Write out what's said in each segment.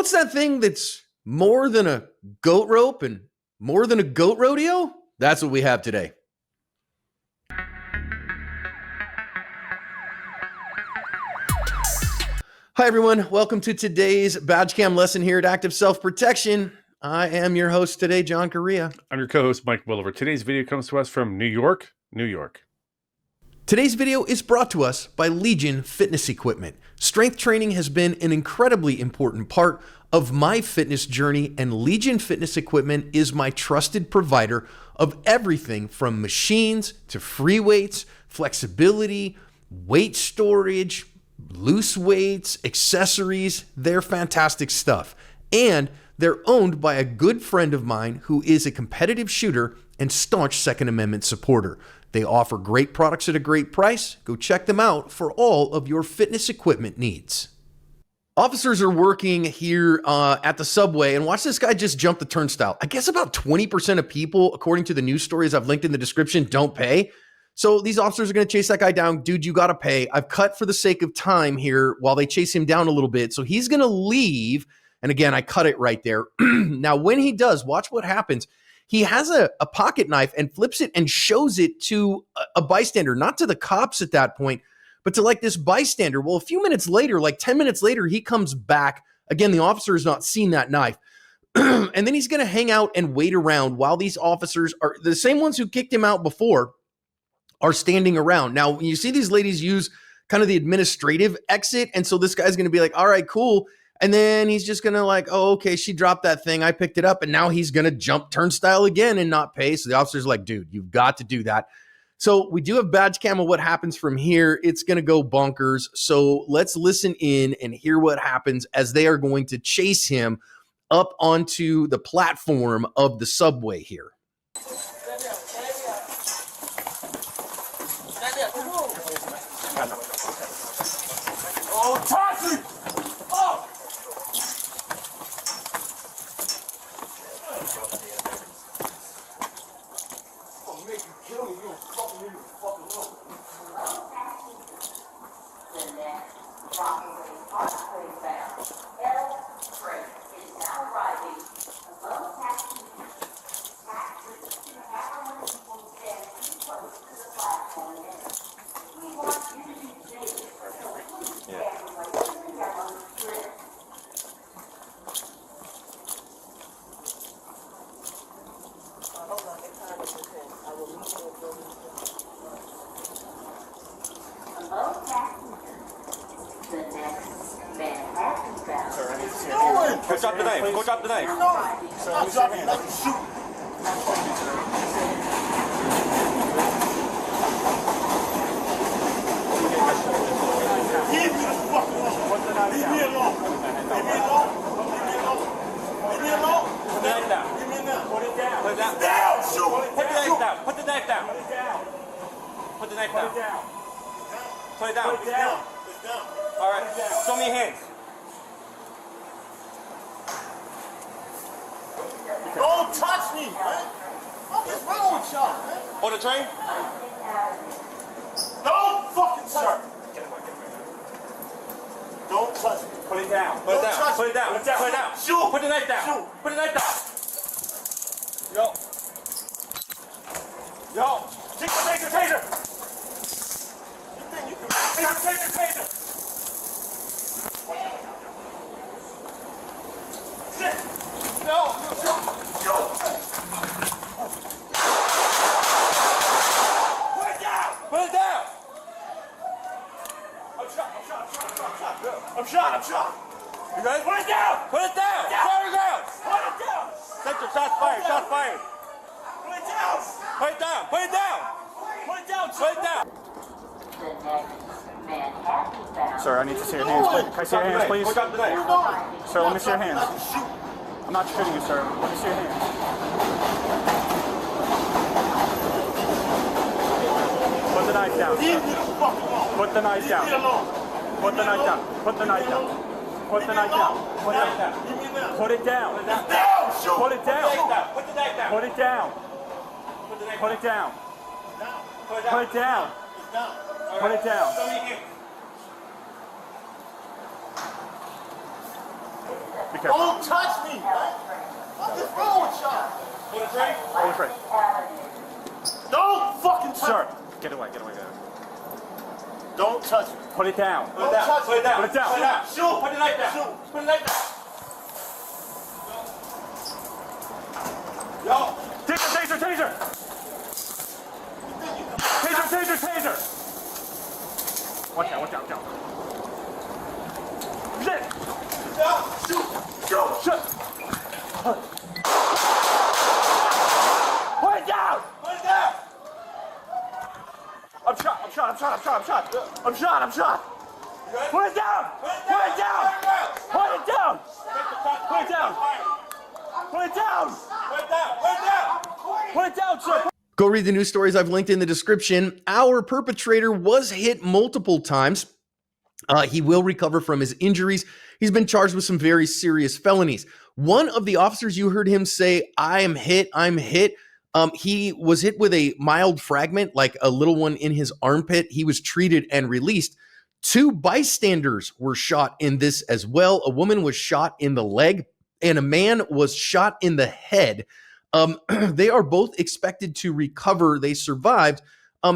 What's that thing that's more than a goat rope and more than a goat rodeo? That's what we have today. Hi, everyone. Welcome to today's badge cam lesson here at Active Self-Protection. I am your host today, John Correa. I'm your co-host, Mike Williver. Today's video comes to us from New York, New York. Today's video is brought to us by Legion Fitness Equipment. Strength training has been an incredibly important part of my fitness journey, and Legion Fitness Equipment is my trusted provider of everything from machines to free weights, flexibility, weight storage, loose weights, accessories. They're fantastic stuff. And they're owned by a good friend of mine who is a competitive shooter and staunch Second Amendment supporter. They offer great products at a great price. Go check them out for all of your fitness equipment needs. Officers are working here at the subway, and watch this guy just jump the turnstile. I guess about 20% of people, according to the news stories I've linked in the description, don't pay. So these officers are going to chase that guy down. Dude, you got to pay. I've cut for the sake of time here while they chase him down a little bit. So he's going to leave. And again, I cut it right there. Now, when he does, watch what happens. He has a pocket knife and flips it and shows it to a bystander, not to the cops at that point, but to like this bystander. Well, a few minutes later, like 10 minutes later, he comes back. Again, the officer has not seen that knife. And then he's going to hang out and wait around while these officers are the same ones who kicked him out before are standing around. Now, when you see these ladies use kind of the administrative exit, and so this guy's going to be like, all right, cool. And then he's just going to like, oh, okay, she dropped that thing. I picked it up. And now he's going to jump turnstile again and not pay. So the officer's like, dude, you've got to do that. So we do have badge cam of what happens from here. It's going to go bonkers. So let's listen in and hear what happens as they are going to chase him up onto the platform of the subway here. Oh, Toxic! Oh! I'll make you kill me. You don't fucking leave me fucking alone. The next robbery possibly found. Freight is now arriving above passengers. Taxis to everyone will stand too close to the platform end. We want you to be safe, so please stand away from the yellow strip. Hold on, it's time to pretend. I will meet you at building 2. Above passengers, the next Manhattan bound. Sir, I need to see your hands. Go drop the knife. Go drop the knife. Sir, I'm dropping like a shoot. Leave me the fuck alone. Leave me alone. Leave me alone. Leave me alone. Leave me alone. Put the knife down. Leave me now. Put it down. Put it down. Down, shoot. Put the knife down. Put the knife down. Put it down. Put the knife down. Put it down. Put it down. It's down. All right. Show me your hands. Don't touch me, man. What is wrong with y'all, man? On the train. Don't fucking touch me. Don't touch me. Put it down. Put it Don't down. touch Put me. it down. Put it down. Put it down. Shoot. Put the knife down. Shoot. Put the knife down. Yo. Yo. Take the taser. You think you can take the taser? Shit. No. Yo. Put it down. Put it down. I'm shot. You guys? Put it down. Put it down. Down. Fire the ground. Put it down. Sector. Shots fired. Shots fired. Put it down. Put it down. Put it down. Put it down. Put it down. The next Manhattan bound. Sir, I need to see your hands, please. Can I see your hands, please? Go drop the knife. Sir, let me see your hands. I'm not shooting you, sir. Let me see your hands. Put the knife down. Leave me the fuck alone. Put the knife Leave me down. alone. Put the knife down. Put the knife down. Put the knife down. Put it down. Leave me now. Put it down. Down. Shoot. Put it down. Put the knife down. Put it down. Put the knife Put it down. Down. Put it down. It's down. Put it down. Show me your hands. Be careful. Don't touch me, man. What is wrong with y'all? Hold it straight. Hold it straight. Don't fucking touch Sir, me. get away, get away, get away. Don't touch me. Put it down. Put it down. touch Put it down. Put it down. Put it down. Shoot. Put the knife down. Shoot. Put the knife down. Yo. Taser, taser, taser! Taser, taser, taser! Watch out, watch out, watch out. Shit! Down. Shoot. Shoot. Shit! Put it down! Put it down. I'm shot, I'm shot, I'm shot, I'm shot, I'm shot! I'm shot, I'm shot! Put it down! Put it down! Put it down! Put it down! Put it down! Put it down. Put it down. Put it down, sir! Go read the news stories I've linked in the description. Our perpetrator was hit multiple times. He will recover from his injuries. He's been charged with some very serious felonies. One of the officers, you heard him say, I am hit, I'm hit. He was hit with a mild fragment, like a little one in his armpit. He was treated and released. 2 bystanders were shot in this as well. A woman was shot in the leg and a man was shot in the head. They are both expected to recover. They survived.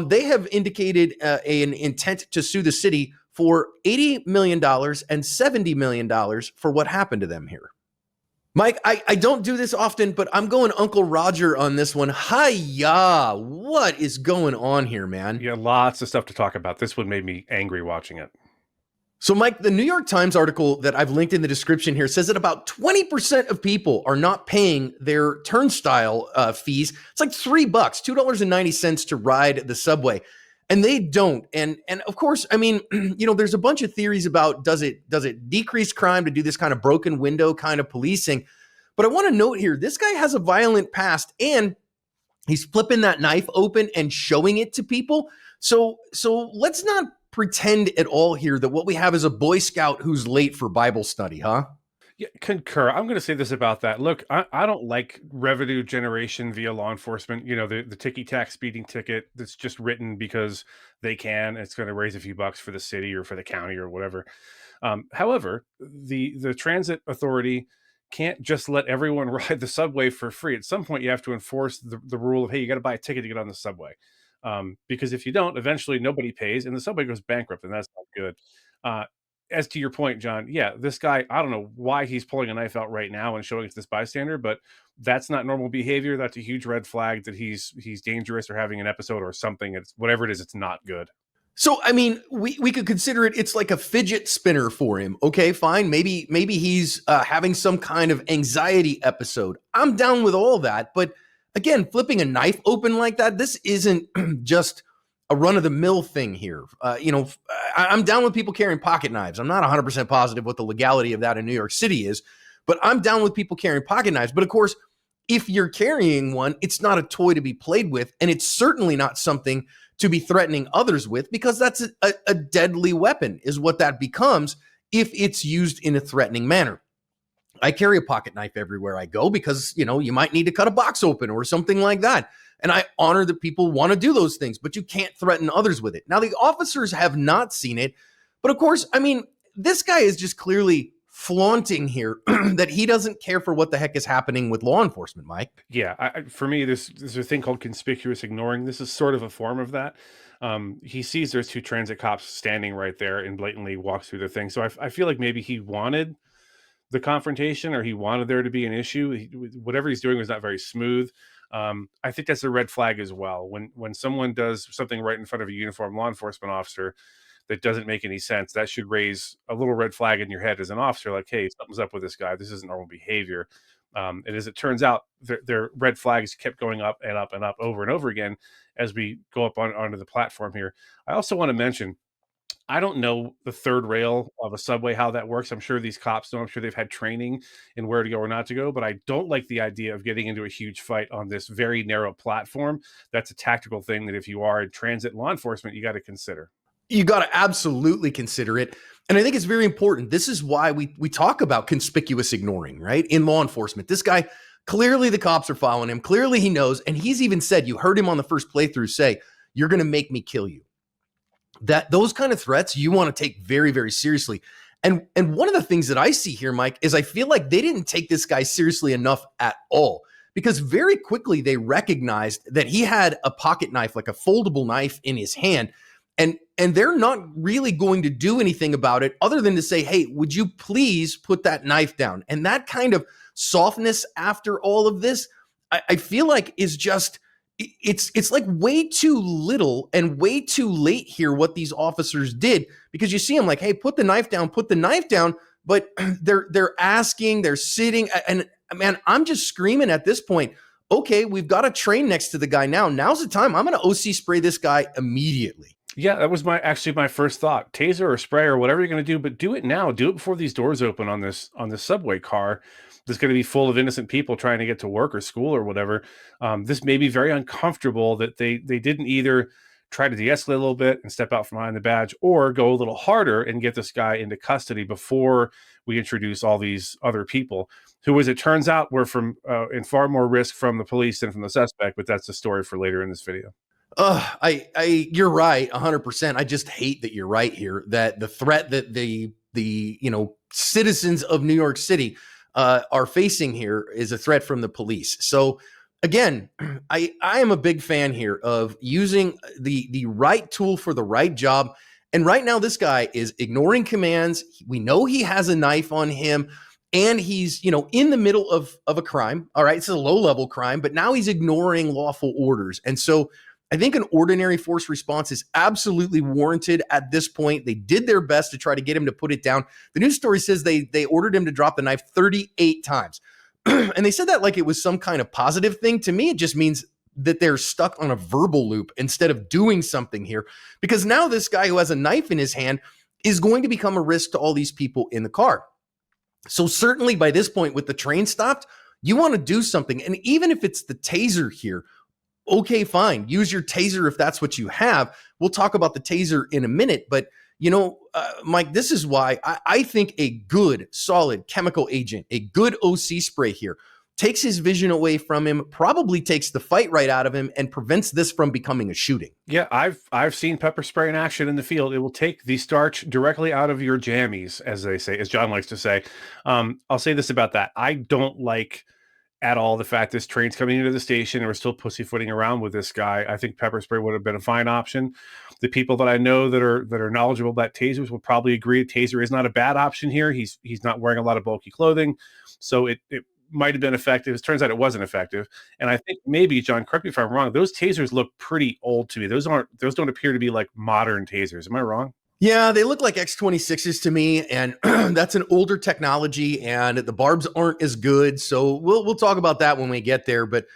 They have indicated an intent to sue the city for $80 million and $70 million for what happened to them here. Mike, I don't do this often, but I'm going Uncle Roger on this one. Hi-ya! What is going on here, man? Yeah, lots of stuff to talk about. This one made me angry watching it. So, Mike, the New York Times article that I've linked in the description here says that about 20% of people are not paying their turnstile fees. It's like $3, $2.90 to ride the subway. And they don't. And of course, I mean, there's a bunch of theories about does it decrease crime to do this kind of broken window kind of policing? But I want to note here, this guy has a violent past and he's flipping that knife open and showing it to people. So let's not pretend at all here that what we have is a Boy Scout who's late for Bible study, huh? Yeah, concur. I'm going to say this about that. Look, I don't like revenue generation via law enforcement. The ticky-tack speeding ticket that's just written because they can. It's going to raise a few bucks for the city or for the county or whatever. However, the transit authority can't just let everyone ride the subway for free. At some point, you have to enforce the rule of, hey, you got to buy a ticket to get on the subway. Because if you don't, eventually nobody pays and the subway goes bankrupt, and that's not good. As to your point, John, yeah, this guy, I don't know why he's pulling a knife out right now and showing it to this bystander, but that's not normal behavior. That's a huge red flag that he's dangerous or having an episode or something. It's whatever it is, it's not good. So, I mean, we could consider it's like a fidget spinner for him. Okay, fine. Maybe he's having some kind of anxiety episode. I'm down with all that. But again, flipping a knife open like that, this isn't just a run-of-the-mill thing here. I'm down with people carrying pocket knives. I'm not 100% positive what the legality of that in New York City is, but I'm down with people carrying pocket knives. But of course, if you're carrying one, it's not a toy to be played with, and it's certainly not something to be threatening others with, because that's a deadly weapon is what that becomes if it's used in a threatening manner. I carry a pocket knife everywhere I go because, you might need to cut a box open or something like that. And I honor that people want to do those things, but you can't threaten others with it. Now, the officers have not seen it, but of course, I mean, this guy is just clearly flaunting here that he doesn't care for what the heck is happening with law enforcement, Mike. Yeah, for me, there's a thing called conspicuous ignoring. This is sort of a form of that. He sees there's 2 transit cops standing right there and blatantly walks through the thing. So I feel like maybe he wanted the confrontation or he wanted there to be an issue. Whatever he's doing was not very smooth. I think that's a red flag as well. When someone does something right in front of a uniformed law enforcement officer that doesn't make any sense, that should raise a little red flag in your head as an officer, like, hey, something's up with this guy. This isn't normal behavior. And as it turns out, their red flags kept going up and up and up over and over again as we go up onto the platform here. I also want to mention, I don't know the third rail of a subway, how that works. I'm sure these cops know. I'm sure they've had training in where to go or not to go, but I don't like the idea of getting into a huge fight on this very narrow platform. That's a tactical thing that if you are in transit law enforcement, you got to consider. You got to absolutely consider it. And I think it's very important. This is why we talk about conspicuous ignoring, right? In law enforcement, this guy, clearly the cops are following him. Clearly he knows. And he's even said, you heard him on the first playthrough say, you're going to make me kill you. That those kind of threats you want to take very, very seriously. And one of the things that I see here, Mike, is I feel like they didn't take this guy seriously enough at all, because very quickly they recognized that he had a pocket knife, like a foldable knife in his hand. And they're not really going to do anything about it other than to say, hey, would you please put that knife down? And that kind of softness after all of this, I feel like is just, it's like way too little and way too late here what these officers did, because you see them like, hey, put the knife down, but they're asking, they're sitting, and man, I'm just screaming at this point, okay, we've got a train next to the guy now. Now's the time. I'm going to OC spray this guy immediately. Yeah, that was actually my first thought. Taser or spray or whatever you're going to do, but do it now. Do it before these doors open on this subway car that's going to be full of innocent people trying to get to work or school or whatever. This may be very uncomfortable that they didn't either try to de-escalate a little bit and step out from behind the badge, or go a little harder and get this guy into custody before we introduce all these other people who, as it turns out, were from in far more risk from the police than from the suspect. But that's the story for later in this video. You're right, 100%. I just hate that you're right here, that the threat that the citizens of New York City are facing here is a threat from the police. So again, I am a big fan here of using the right tool for the right job. And right now, this guy is ignoring commands. We know he has a knife on him, and he's, in the middle of a crime. All right, it's a low-level crime, but now he's ignoring lawful orders. And so I think an ordinary force response is absolutely warranted at this point. They did their best to try to get him to put it down. The news story says they ordered him to drop the knife 38 times. And they said that like it was some kind of positive thing. To me, it just means that they're stuck on a verbal loop instead of doing something here. Because now this guy who has a knife in his hand is going to become a risk to all these people in the car. So certainly by this point, with the train stopped, you want to do something. And even if it's the taser here, okay, fine. Use your taser if that's what you have. We'll talk about the taser in a minute. But, Mike, this is why I think a good, solid chemical agent, a good OC spray here, takes his vision away from him, probably takes the fight right out of him, and prevents this from becoming a shooting. Yeah, I've seen pepper spray in action in the field. It will take the starch directly out of your jammies, as they say, as John likes to say. I'll say this about that. I don't like at all the fact this train's coming into the station and we're still pussyfooting around with this guy. I think pepper spray would have been a fine option. The people that I know that are knowledgeable about tasers will probably agree taser is not a bad option here. He's not wearing a lot of bulky clothing, so it might have been effective. It turns out it wasn't effective. And I think maybe, John, correct me if I'm wrong, those tasers look pretty old to me. Those don't appear to be like modern tasers. Am I wrong? Yeah, they look like X26s to me, and that's an older technology, and the barbs aren't as good. So we'll talk about that when we get there. But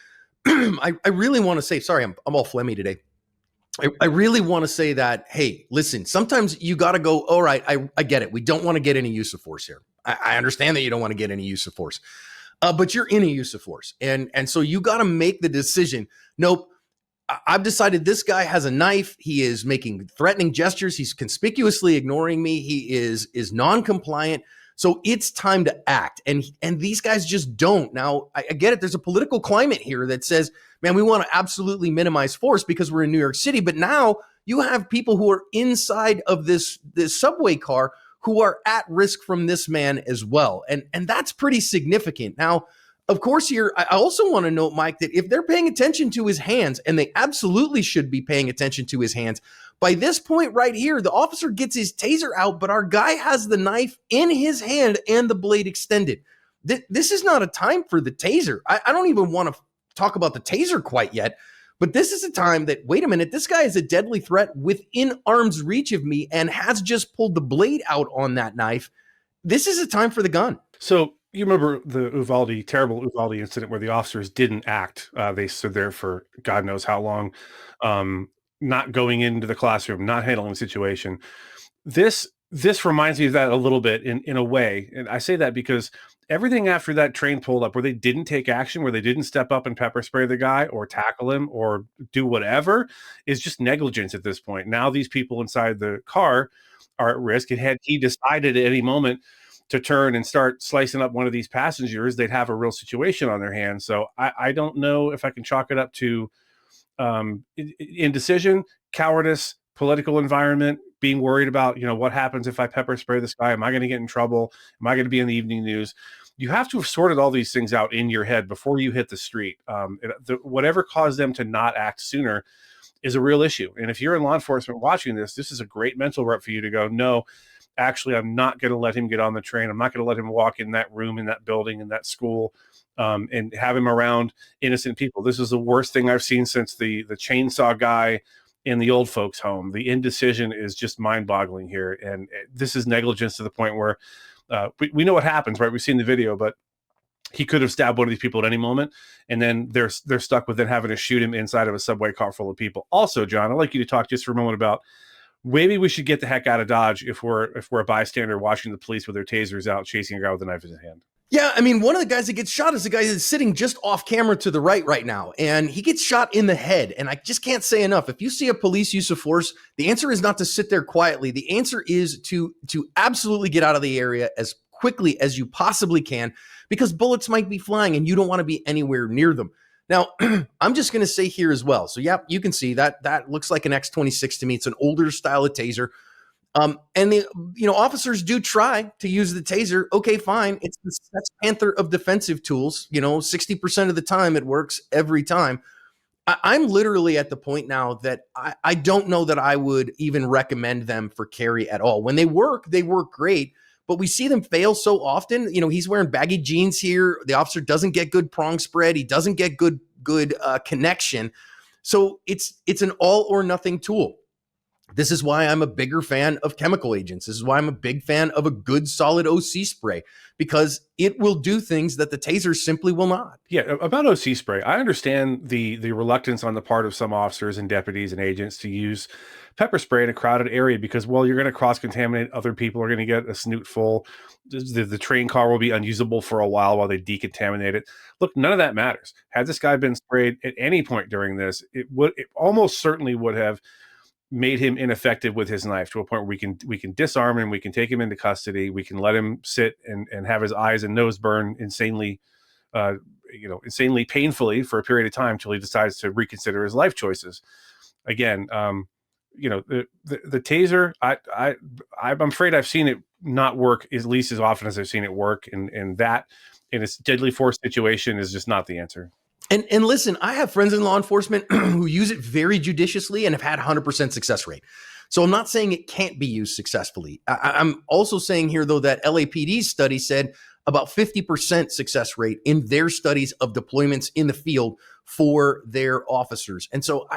I really want to say, sorry, I'm all phlegmy today. I really want to say that, hey, listen, sometimes you got to go, all right, I get it. We don't want to get any use of force here. I understand that you don't want to get any use of force, but you're in a use of force. And so you got to make the decision. Nope. I've decided this guy has a knife. He is making threatening gestures. He's conspicuously ignoring me. He is non-compliant. So it's time to act. And these guys just don't. Now, I get it. There's a political climate here that says, man, we want to absolutely minimize force because we're in New York City. But now you have people who are inside of this subway car who are at risk from this man as well. And that's pretty significant. Now, of course, here, I also want to note, Mike, that if they're paying attention to his hands, and they absolutely should be paying attention to his hands, by this point right here, the officer gets his taser out, but our guy has the knife in his hand and the blade extended. This is not a time for the taser. I don't even want to talk about the taser quite yet, but this is a time that, wait a minute, this guy is a deadly threat within arm's reach of me and has just pulled the blade out on that knife. This is a time for the gun. So you remember the terrible Uvalde incident where the officers didn't act. They stood there for God knows how long, not going into the classroom, not handling the situation. This reminds me of that a little bit in a way. And I say that because everything after that train pulled up where they didn't take action, where they didn't step up and pepper spray the guy or tackle him or do whatever, is just negligence at this point. Now these people inside the car are at risk. And had he decided at any moment to turn and start slicing up one of these passengers, they'd have a real situation on their hands. So I don't know if I can chalk it up to indecision, cowardice, political environment, being worried about, what happens if I pepper spray this guy? Am I going to get in trouble? Am I going to be in the evening news? You have to have sorted all these things out in your head before you hit the street. Whatever caused them to not act sooner is a real issue. And if you're in law enforcement watching this is a great mental rep for you to go, no, actually, I'm not going to let him get on the train. I'm not going to let him walk in that room, in that building, in that school, and have him around innocent people. This is the worst thing I've seen since the chainsaw guy in the old folks' home. The indecision is just mind-boggling here. And this is negligence to the point where we know what happens, right? We've seen the video, but he could have stabbed one of these people at any moment, and then they're stuck with then having to shoot him inside of a subway car full of people. Also, John, I'd like you to talk just for a moment about maybe we should get the heck out of Dodge if we're a bystander watching the police with their tasers out chasing a guy with a knife in his hand. Yeah, I mean, one of the guys that gets shot is the guy that's sitting just off camera to the right now, and he gets shot in the head. And I just can't say enough. If you see a police use of force, the answer is not to sit there quietly. The answer is to absolutely get out of the area as quickly as you possibly can, because bullets might be flying and you don't want to be anywhere near them. Now, I'm just going to say here as well. So, yeah, you can see that looks like an X26 to me. It's an older style of taser. And the officers do try to use the taser. Okay, fine. It's the Sex Panther of defensive tools. 60% of the time it works every time. I'm literally at the point now that I don't know that I would even recommend them for carry at all. When they work great. But we see them fail so often. He's wearing baggy jeans here. The officer doesn't get good prong spread. He doesn't get good connection. So it's an all or nothing tool. This is why I'm a bigger fan of chemical agents. This is why I'm a big fan of a good solid OC spray, because it will do things that the taser simply will not. Yeah, about OC spray, I understand the reluctance on the part of some officers and deputies and agents to use pepper spray in a crowded area because, well, you're going to cross-contaminate. Other people are going to get a snoot full. The train car will be unusable for a while they decontaminate it. Look, none of that matters. Had this guy been sprayed at any point during this, it almost certainly would have made him ineffective with his knife to a point where we can disarm him, we can take him into custody, we can let him sit and have his eyes and nose burn insanely painfully for a period of time till he decides to reconsider his life choices. Again, the taser, I'm afraid I've seen it not work at least as often as I've seen it work, and that in a deadly force situation is just not the answer. And listen, I have friends in law enforcement who use it very judiciously and have had 100% success rate. So I'm not saying it can't be used successfully. I'm also saying here, though, that LAPD's study said about 50% success rate in their studies of deployments in the field for their officers. And so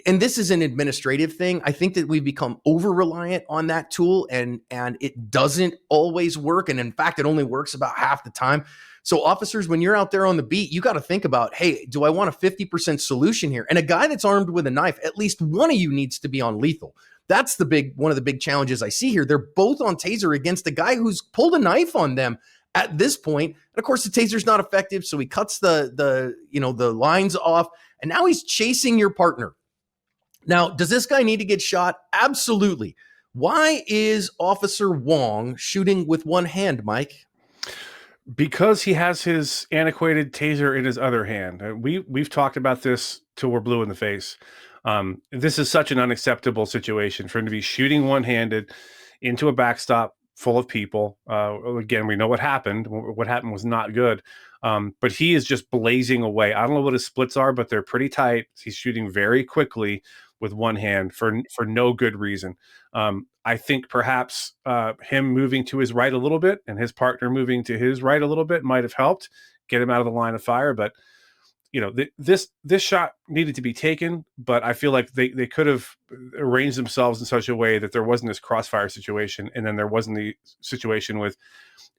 and this is an administrative thing. I think that we've become over-reliant on that tool, and it doesn't always work. And in fact, it only works about half the time. So officers, when you're out there on the beat, you got to think about, hey, do I want a 50% solution here? And a guy that's armed with a knife, at least one of you needs to be on lethal. That's one of the big challenges I see here. They're both on taser against a guy who's pulled a knife on them at this point. And of course, the taser's not effective, so he cuts the lines off, and now he's chasing your partner. Now, does this guy need to get shot? Absolutely. Why is Officer Wong shooting with one hand, Mike? Because he has his antiquated taser in his other hand. We've talked about this till we're blue in the face. This is such an unacceptable situation for him to be shooting one-handed into a backstop full of people. Again, we know what happened. What happened was not good. But he is just blazing away. I don't know what his splits are, but they're pretty tight. He's shooting very quickly with one hand for no good reason. I think perhaps him moving to his right a little bit and his partner moving to his right a little bit might have helped get him out of the line of fire. But this shot needed to be taken, but I feel like they could have arranged themselves in such a way that there wasn't this crossfire situation, and then there wasn't the situation with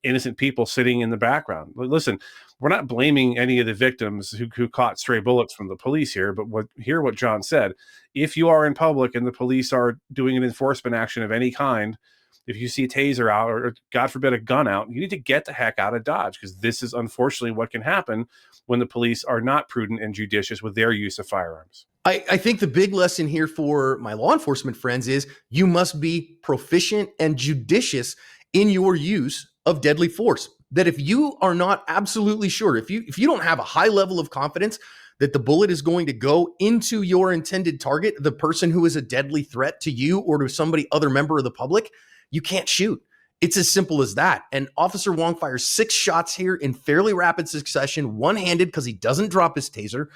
innocent people sitting in the background. Listen, we're not blaming any of the victims who caught stray bullets from the police here, but hear what John said. If you are in public and the police are doing an enforcement action of any kind, if you see a taser out or God forbid a gun out, you need to get the heck out of Dodge, because this is unfortunately what can happen when the police are not prudent and judicious with their use of firearms. I think the big lesson here for my law enforcement friends is you must be proficient and judicious in your use of deadly force. That if you are not absolutely sure, if you don't have a high level of confidence that the bullet is going to go into your intended target, the person who is a deadly threat to you or to somebody other member of the public, you can't shoot. It's as simple as that. And Officer Wong fires 6 shots here in fairly rapid succession, one-handed because he doesn't drop his taser.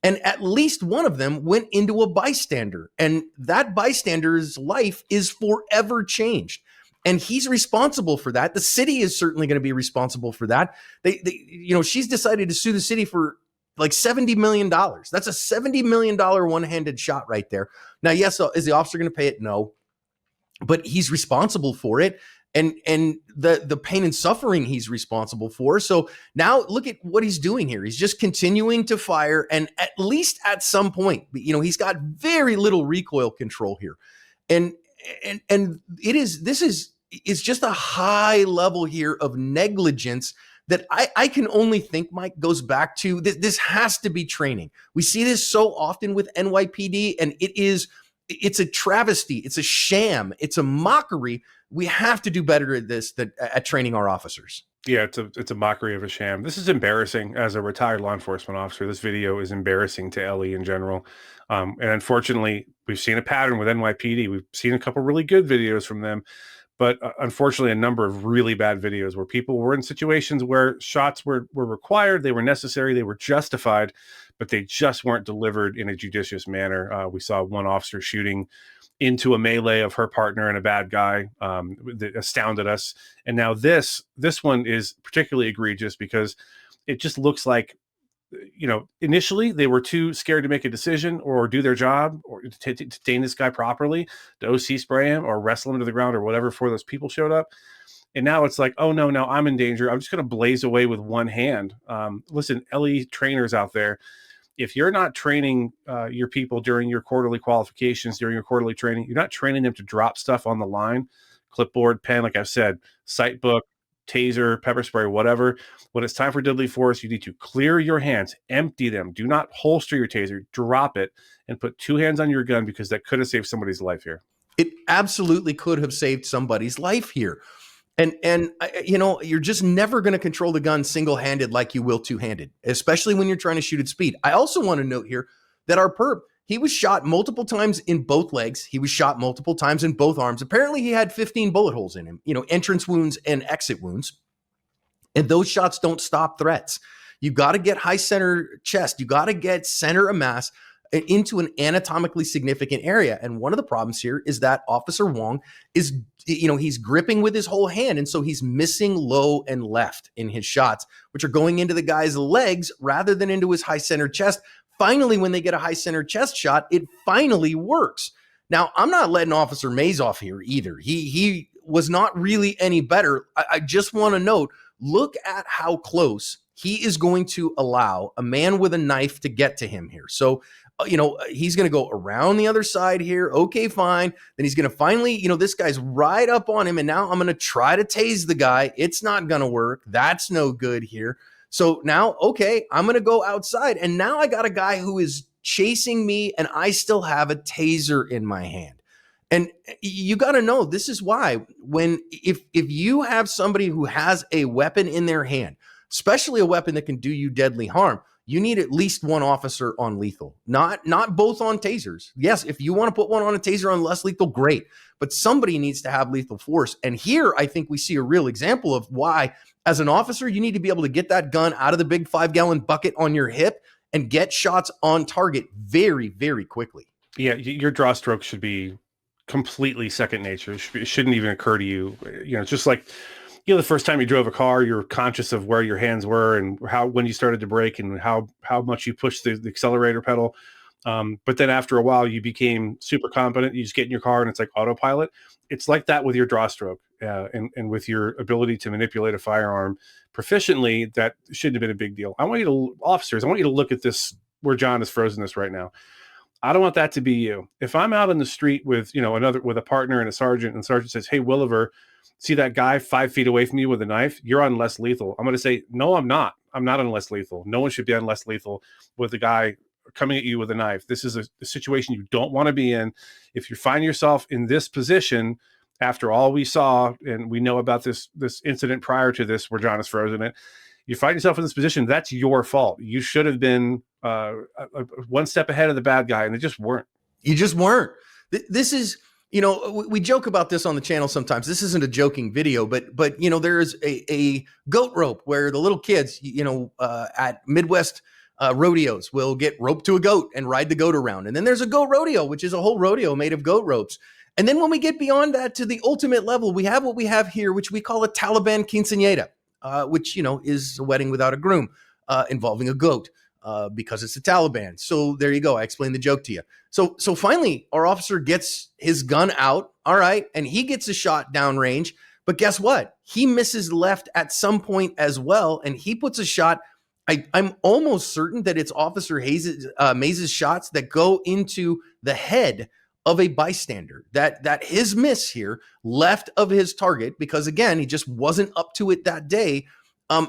And at least one of them went into a bystander. And that bystander's life is forever changed. And he's responsible for that. The city is certainly going to be responsible for that. She's decided to sue the city for like $70 million. That's a $70 million one-handed shot right there. Now, yes, is the officer going to pay it? No. But he's responsible for it. And the pain and suffering he's responsible for. So now look at what he's doing here. He's just continuing to fire, and at least at some point, he's got very little recoil control here. And this is just a high level here of negligence that I can only think, Mike, goes back to this has to be training. We see this so often with NYPD, and it's a travesty. It's a sham. It's a mockery. We have to do better at this at training our officers. Yeah, it's a mockery of a sham. This is embarrassing as a retired law enforcement officer. This video is embarrassing to Ellie in general. And unfortunately, we've seen a pattern with NYPD. We've seen a couple really good videos from them, but unfortunately, a number of really bad videos where people were in situations where shots were required, they were necessary, they were justified, but they just weren't delivered in a judicious manner. We saw one officer shooting into a melee of her partner and a bad guy that astounded us. And now this one is particularly egregious because it just looks like, initially they were too scared to make a decision or do their job or to detain this guy properly, to OC spray him or wrestle him to the ground or whatever before those people showed up. And now it's like, oh no, I'm in danger. I'm just going to blaze away with one hand. Listen, LE trainers out there, if you're not training your people during your quarterly qualifications, during your quarterly training, you're not training them to drop stuff on the line, clipboard, pen, like I've said, sight book, taser, pepper spray, whatever. When it's time for deadly force, you need to clear your hands, empty them. Do not holster your taser, drop it, and put 2 hands on your gun because that could have saved somebody's life here. It absolutely could have saved somebody's life here. And you're just never going to control the gun single-handed like you will two-handed, especially when you're trying to shoot at speed. I also want to note here that our perp, he was shot multiple times in both legs. He was shot multiple times in both arms. Apparently, he had 15 bullet holes in him, entrance wounds and exit wounds. And those shots don't stop threats. You got to get high center chest. You got to get center of mass into an anatomically significant area. And one of the problems here is that Officer Wong is, he's gripping with his whole hand. And so he's missing low and left in his shots, which are going into the guy's legs rather than into his high center chest. Finally, when they get a high center chest shot, it finally works. Now, I'm not letting Officer Mays off here either. He was not really any better. I just want to note, look at how close he is going to allow a man with a knife to get to him here. So, he's going to go around the other side here. Okay, fine. Then he's going to finally, this guy's right up on him. And now I'm going to try to tase the guy. It's not going to work. That's no good here. So now, okay, I'm going to go outside. And now I got a guy who is chasing me and I still have a taser in my hand. And you got to know, this is why if you have somebody who has a weapon in their hand, especially a weapon that can do you deadly harm, you need at least one officer on lethal, not both on tasers. Yes, if you want to put one on a taser on less lethal, great. But somebody needs to have lethal force. And here, I think we see a real example of why, as an officer, you need to be able to get that gun out of the big 5-gallon bucket on your hip and get shots on target very, very quickly. Yeah, your draw stroke should be completely second nature. It shouldn't even occur to you. It's just like, the first time you drove a car, you're conscious of where your hands were and when you started to brake and how much you pushed the accelerator pedal. But then after a while, you became super competent. You just get in your car and it's like autopilot. It's like that with your draw stroke and with your ability to manipulate a firearm proficiently. That shouldn't have been a big deal. I want you to look at this where John has frozen this right now. I don't want that to be you. If I'm out in the street with, with a partner and a sergeant, and the sergeant says, "Hey, Williver, see that guy 5 feet away from you with a knife? You're on less lethal." I'm going to say, "No, I'm not. I'm not on less lethal. No one should be on less lethal with a guy coming at you with a knife. This is a situation you don't want to be in. If you find yourself in this position, after all we saw, and we know about this incident prior to this where John has frozen it, you find yourself in this position, that's your fault. You should have been one step ahead of the bad guy, and they just weren't. You just weren't. This is, you know, we joke about this on the channel sometimes. This isn't a joking video, but you know, there is a goat rope where the little kids, you know, at Midwest rodeos will get roped to a goat and ride the goat around. And then there's a goat rodeo, which is a whole rodeo made of goat ropes. And then when we get beyond that to the ultimate level, we have what we have here, which we call a Taliban quinceañera, which, you know, is a wedding without a groom involving a goat. Because it's the Taliban. So there you go. I explained the joke to you. So finally, our officer gets his gun out. All right. And he gets a shot downrange. But guess what? He misses left at some point as well. And he puts a shot. I'm almost certain that it's Officer Mays' shots that go into the head of a bystander. That his miss here left of his target, because again, he just wasn't up to it that day,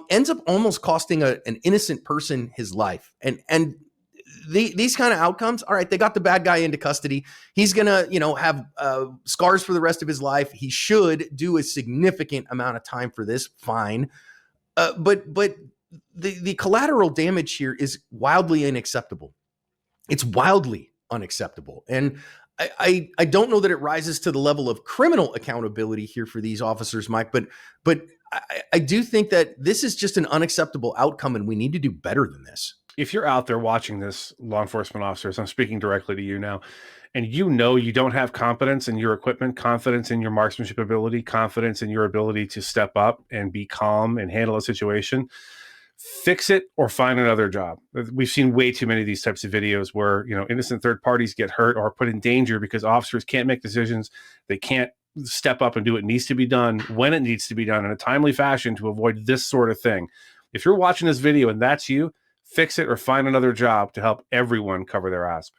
ends up almost costing an innocent person his life. And these kind of outcomes, all right, they got the bad guy into custody. He's going to, you know, have scars for the rest of his life. He should do a significant amount of time for this. Fine. But the collateral damage here is wildly unacceptable. It's wildly unacceptable. And I don't know that it rises to the level of criminal accountability here for these officers, Mike, but I do think that this is just an unacceptable outcome, and we need to do better than this. If you're out there watching this, law enforcement officers, I'm speaking directly to you now, and you know you don't have confidence in your equipment, confidence in your marksmanship ability, confidence in your ability to step up and be calm and handle a situation, fix it or find another job. We've seen way too many of these types of videos where, you know, innocent third parties get hurt or put in danger because officers can't make decisions. They can't step up and do what needs to be done when it needs to be done in a timely fashion to avoid this sort of thing. If you're watching this video and that's you, fix it or find another job to help everyone cover their ass.